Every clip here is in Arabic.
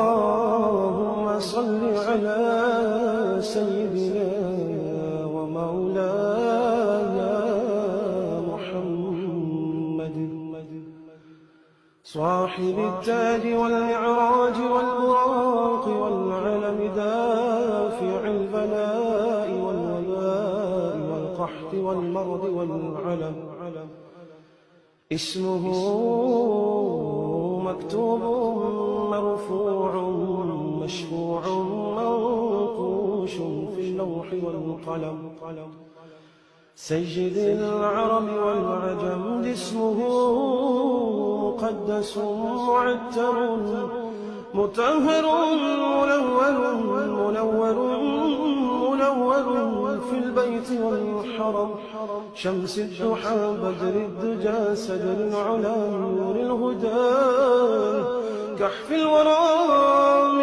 اللهم صل على سيدنا ومولانا محمد صاحب التاج والمعراج والبراق والعلم دافع البلاء والوباء والقحط والمرض والعلم اسمه مكتوب مرفوع مشفوع منقوش في اللوح والقلم سيد العرب والعجم اسمه مقدس معتر مطهر منور في البيت والحرم شمس الضحى بدر الدجى سدر العلا نور الهدى كحف الورى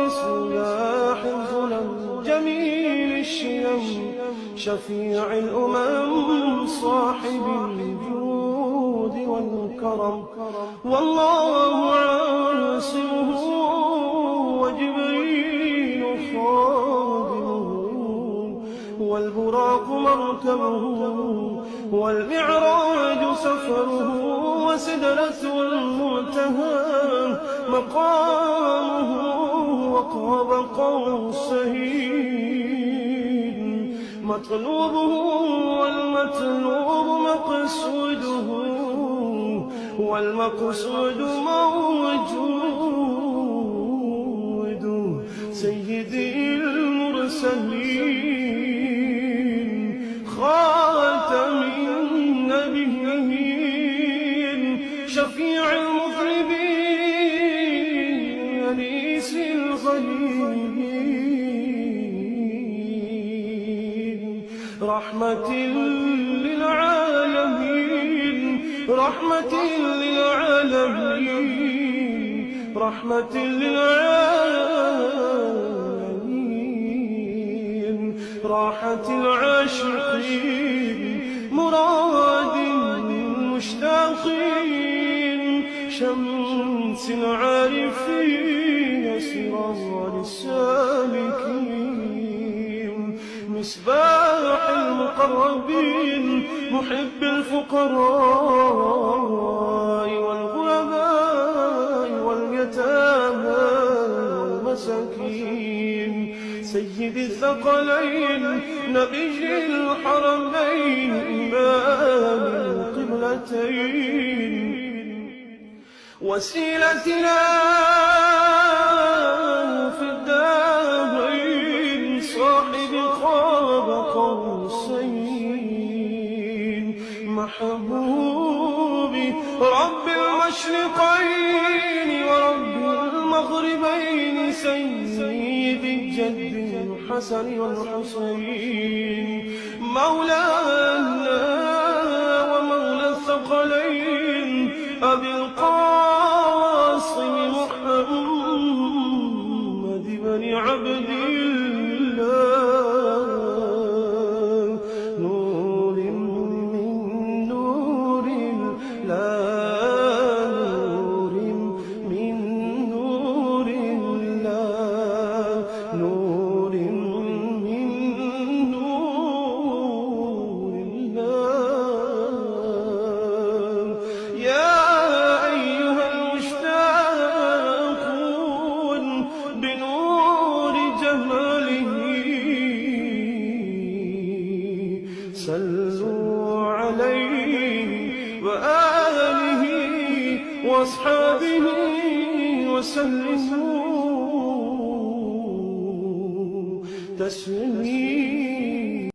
مصباح الظلم جميل الشيم شفيع الأمم صاحب الجود والكرم والله عاصمه وجبريل خادمه والبراق مركبه والمعراج سفره وسدرة المنتهى مقامه وقاب قوسين مطلوبه والمطلوب مقصوده والمقصود موجود سيدي المرسلين خاتم النبيين شفيع المذنبين أنيس الغليلين رحمة للعالمين رحمة للعالمين رحمة للعالمين راحة العاشقين مراد المشتاقين شمس العارفين سراج السالكين مصباح المقربين محب الفقراء والغرباء واليتامى والمساكين سيد الثقلين نبي الحرمين إمام القبلتين وسيلتنا في الدارين صاحب قاب قوسين محبوبي رب المشرقين ورب المغربين سيد الجد الحسن والحسين مولانا ومولى الثقلين أبي القاسم محمد بن عبد الله نور من نور الله نور من نور الله نور من نور الله يا أيها المشتاقون بنور جماله صلوا عليه وآله وأصحابه وسلموا تسليما